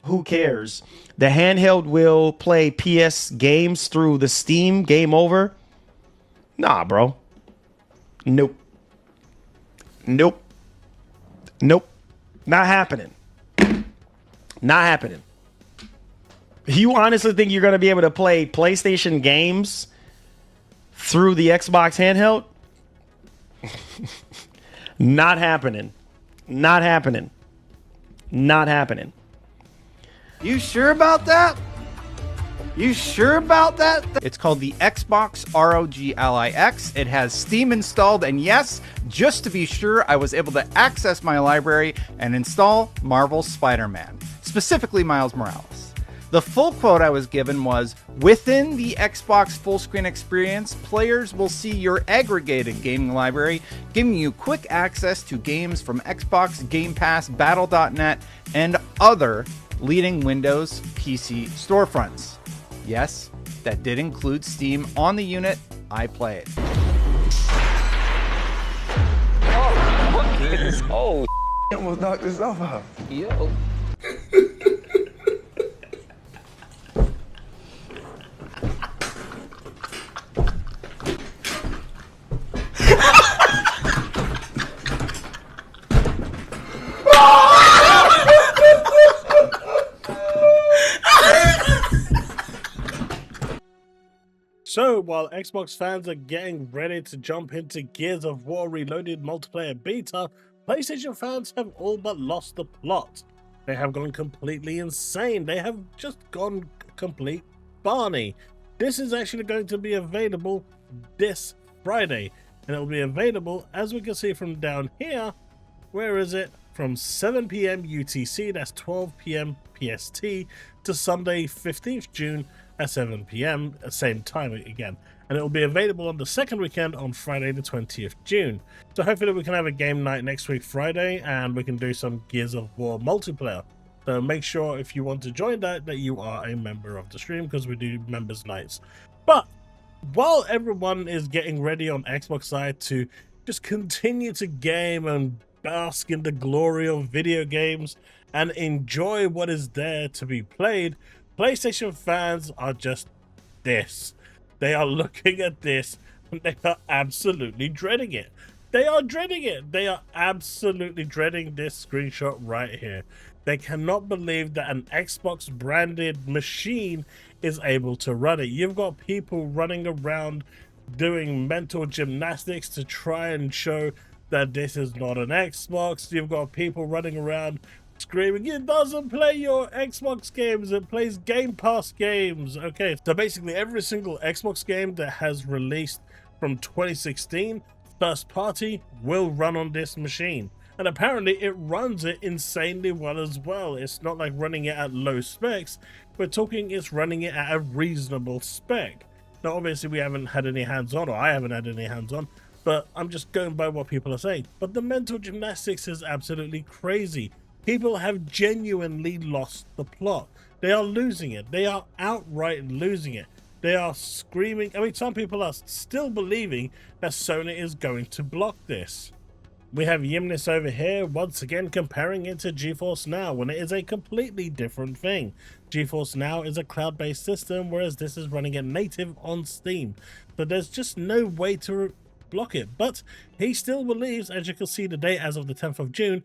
Who cares? The handheld will play PS games through the Steam Game Over. Nah, bro. Nope. Nope. Nope. Not happening. Not happening. You honestly think you're going to be able to play PlayStation games through the Xbox handheld? Not happening. Not happening. Not happening. You sure about that? You sure about that? It's called the Xbox ROG Ally X. It has Steam installed, and yes, just to be sure, I was able to access my library and install Marvel's Spider-Man, specifically Miles Morales. The full quote I was given was, within the Xbox full screen experience, players will see your aggregated gaming library, giving you quick access to games from Xbox, Game Pass, Battle.net, and other leading Windows PC storefronts. Yes, that did include Steam on the unit I played. Oh, what is? Oh, almost knocked this off. Yo. So, while Xbox fans are getting ready to jump into Gears of War Reloaded multiplayer beta, PlayStation fans have all but lost the plot. They have gone completely insane. They have just gone complete Barney. This is actually going to be available this Friday, and it will be available, as we can see from down here, where is it? From 7 PM UTC, that's 12 PM PST, to Sunday 15th June at 7 PM, same time again. And it will be available on the second weekend on Friday the 20th June. So hopefully we can have a game night next week Friday, and we can do some Gears of War multiplayer. So make sure if you want to join that you are a member of the stream, because we do members nights. But while everyone is getting ready on Xbox side to just continue to game and bask in the glory of video games and enjoy what is there to be played, PlayStation fans are just this. They are looking at this and they are absolutely dreading it. They are dreading it. They are absolutely dreading this screenshot right here. They cannot believe that an Xbox branded machine is able to run it. You've got people running around doing mental gymnastics to try and show that this is not an Xbox. You've got people running around screaming, it doesn't play your Xbox games, it plays Game Pass games. Okay, so basically every single Xbox game that has released from 2016, first party, will run on this machine. And apparently it runs it insanely well as well. It's not like running it at low specs. We're talking it's running it at a reasonable spec. Now obviously we haven't had any hands-on, or I haven't had any hands-on, but I'm just going by what people are saying. But the mental gymnastics is absolutely crazy. People have genuinely lost the plot. They are losing it. They are outright losing it. They are screaming. I mean, some people are still believing that Sony is going to block this. We have Yimnis over here, once again comparing it to GeForce Now, when it is a completely different thing. GeForce Now is a cloud-based system, whereas this is running it native on Steam. So there's just no way to block it. But he still believes, as you can see today, as of the 10th of June,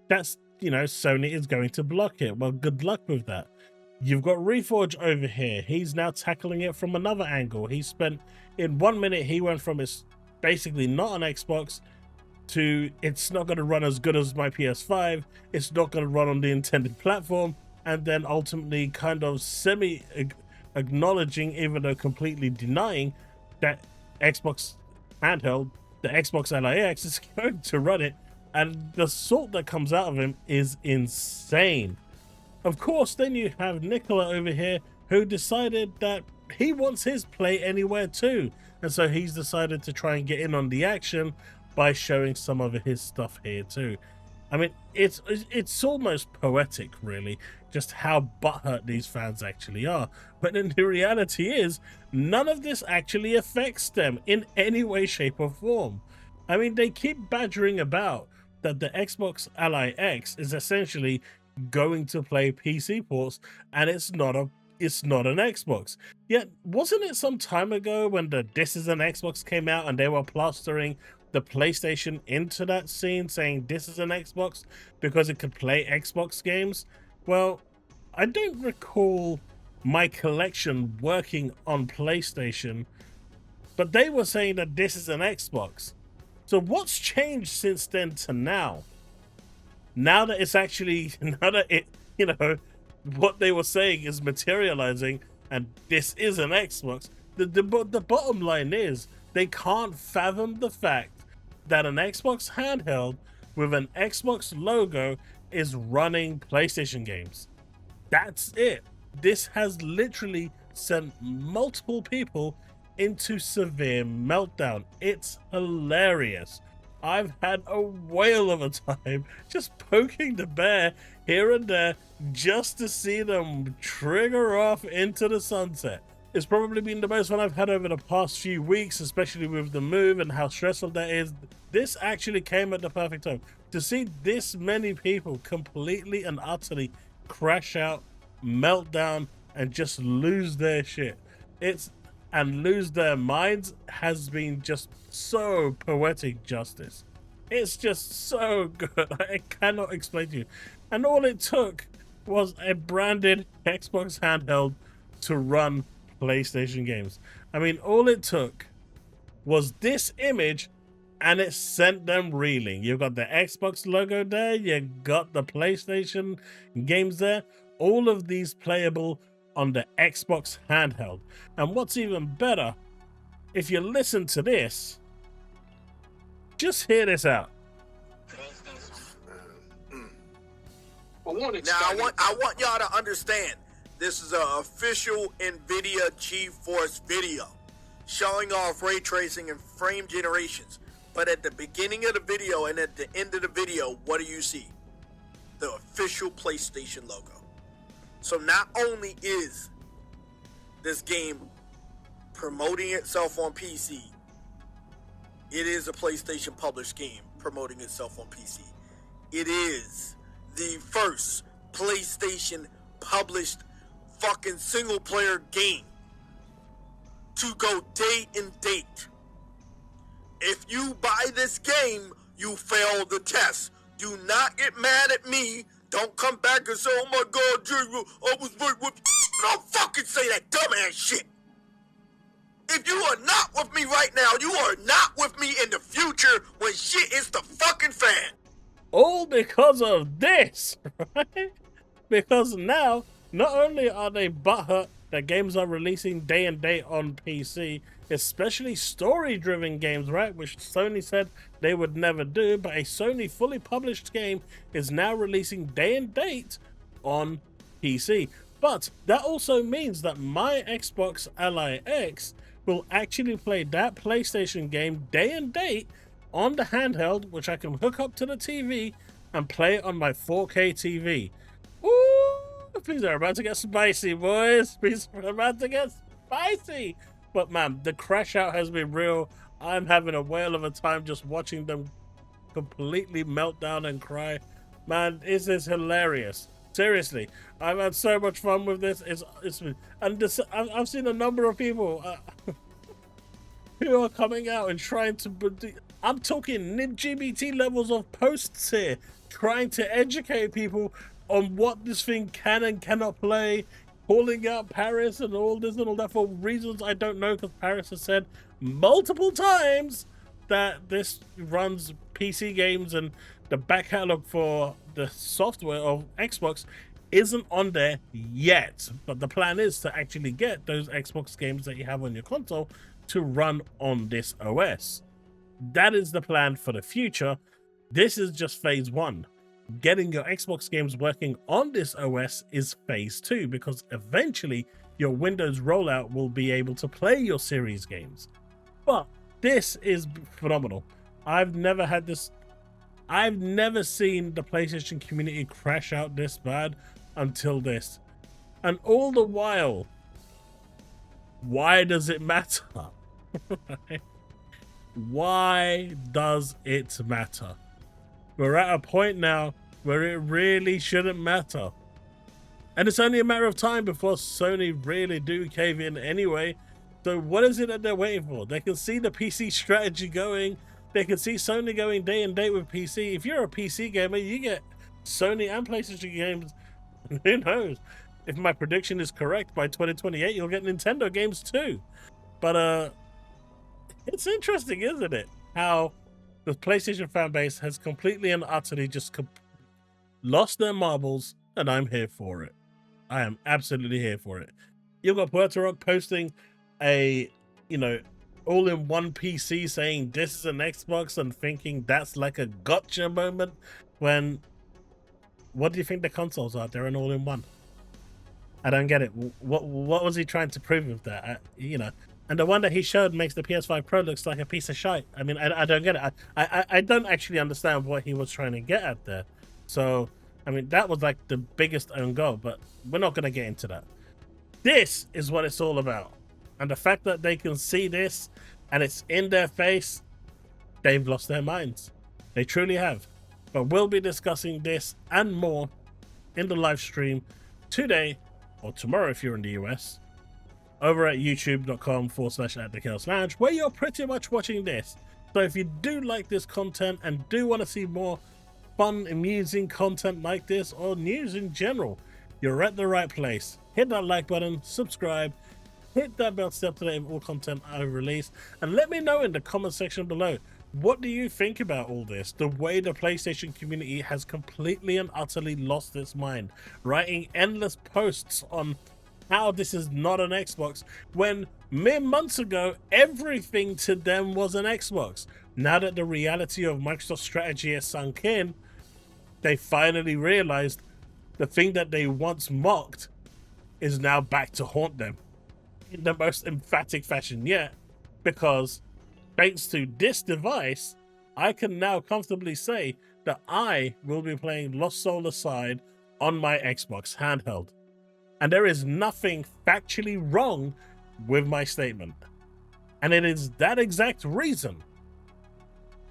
that's, you know, Sony is going to block it. Well, good luck with that. You've got Reforge over here. He's now tackling it from another angle. He spent, in 1 minute, he went from it's basically not an Xbox to it's not going to run as good as my PS5. It's not going to run on the intended platform. And then ultimately kind of semi-acknowledging, even though completely denying, that Xbox Handheld, the Xbox Ally X, is going to run it. And the salt that comes out of him is insane. Of course, then you have Nicola over here, who decided that he wants his Play Anywhere too. And so he's decided to try and get in on the action by showing some of his stuff here too. I mean, it's almost poetic, really, just how butthurt these fans actually are. But then the reality is, none of this actually affects them in any way, shape, or form. I mean, they keep badgering about that the Xbox Ally X is essentially going to play PC ports, and it's not an Xbox. Yet, wasn't it some time ago when the This Is an Xbox came out and they were plastering the PlayStation into that scene, saying this is an Xbox because it could play Xbox games? Well, I don't recall my collection working on PlayStation, but they were saying that this is an Xbox. So what's changed since then to now? Now that it's actually, now that it, you know, what they were saying is materializing and this is an Xbox, the bottom line is they can't fathom the fact that an Xbox handheld with an Xbox logo is running PlayStation games. That's it. This has literally sent multiple people into severe meltdown. It's hilarious. I've had a whale of a time just poking the bear here and there just to see them trigger off into the sunset. It's probably been the most fun I've had over the past few weeks, especially with the move and how stressful that is. This actually came at the perfect time. To see this many people completely and utterly crash out, melt down, and just lose their shit. And lose their minds has been just so poetic justice. It's just so good. I cannot explain to you. And all it took was a branded Xbox handheld to run PlayStation games. I mean, all it took was this image and it sent them reeling. You got the Xbox logo there, you got the PlayStation games there, all of these playable on the Xbox handheld. And what's even better, if you listen to this, just hear this out. Now I want y'all to understand, this is an official NVIDIA GeForce video showing off ray tracing and frame generations. But at the beginning of the video and at the end of the video, what do you see? The official PlayStation logo. So not only is this game promoting itself on PC, it is a PlayStation published game promoting itself on PC. It is the first PlayStation published fucking single player game to go day and date. If you buy this game, you fail the test. Do not get mad at me. Don't come back and say, oh my God, Jay, I was right with you. Don't fucking say that dumbass shit. If you are not with me right now, you are not with me in the future when shit is the fucking fan. All because of this, right? Because now, not only are they butthurt that games are releasing day and date on PC, especially story-driven games, right, which Sony said they would never do, but a Sony fully published game is now releasing day and date on PC. But that also means that my Xbox Ally X will actually play that PlayStation game day and date on the handheld, which I can hook up to the TV and play it on my 4K TV. Ooh, things are about to get spicy, boys. Things are about to get spicy. But man, the crash out has been real. I'm having a whale of a time just watching them completely melt down and cry. Man, this is hilarious. Seriously, I've had so much fun with this. I've seen a number of people who are coming out and trying to. I'm talking NibGBT levels of posts here, trying to educate people on what this thing can and cannot play, calling out Paris and all this and all that for reasons I don't know, because Paris has said multiple times that this runs PC games and the back catalog for the software of Xbox isn't on there yet. But the plan is to actually get those Xbox games that you have on your console to run on this OS. That is the plan for the future. This is just phase 1. Getting your Xbox games working on this OS is phase 2, because eventually your Windows rollout will be able to play your series games. But this is phenomenal. I've never seen the PlayStation community crash out this bad until this. And all the while, why does it matter? Why does it matter? We're at a point now where it really shouldn't matter. And it's only a matter of time before Sony really do cave in anyway. So what is it that they're waiting for? They can see the PC strategy going. They can see Sony going day and date with PC. If you're a PC gamer, you get Sony and PlayStation games. Who knows? If my prediction is correct, by 2028, you'll get Nintendo games too. But it's interesting, isn't it? How the PlayStation fan base has completely and utterly just lost their marbles, and I'm here for it. I am absolutely here for it. You've got Puerto Rock posting a, all-in-one PC saying this is an Xbox and thinking that's like a gotcha moment when, what do you think the consoles are? They're an all-in-one. I don't get it. What was he trying to prove with that? And the one that he showed makes the PS5 Pro looks like a piece of shite. I mean, I don't get it. I don't actually understand what he was trying to get at there. So, I mean, that was like the biggest own goal, but we're not going to get into that. This is what it's all about. And the fact that they can see this and it's in their face, they've lost their minds. They truly have. But we'll be discussing this and more in the live stream today or tomorrow if you're in the US, over at youtube.com/@thechaoslounge, where you're pretty much watching this. So if you do like this content and do want to see more fun, amusing content like this, or news in general, you're at the right place. Hit that like button, subscribe, hit that bell to stay up to date with all content I release, and let me know in the comment section below, what do you think about all this? The way the PlayStation community has completely and utterly lost its mind, writing endless posts on how this is not an Xbox, when mere months ago, everything to them was an Xbox. Now that the reality of Microsoft's strategy has sunk in, they finally realized the thing that they once mocked is now back to haunt them in the most emphatic fashion yet, because thanks to this device, I can now comfortably say that I will be playing Lost Soul Aside on my Xbox handheld. And there is nothing factually wrong with my statement. And it is that exact reason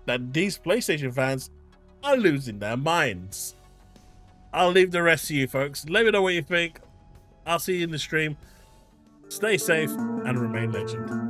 that these PlayStation fans are losing their minds. I'll leave the rest to you folks. Let me know what you think. I'll see you in the stream. Stay safe and remain legend.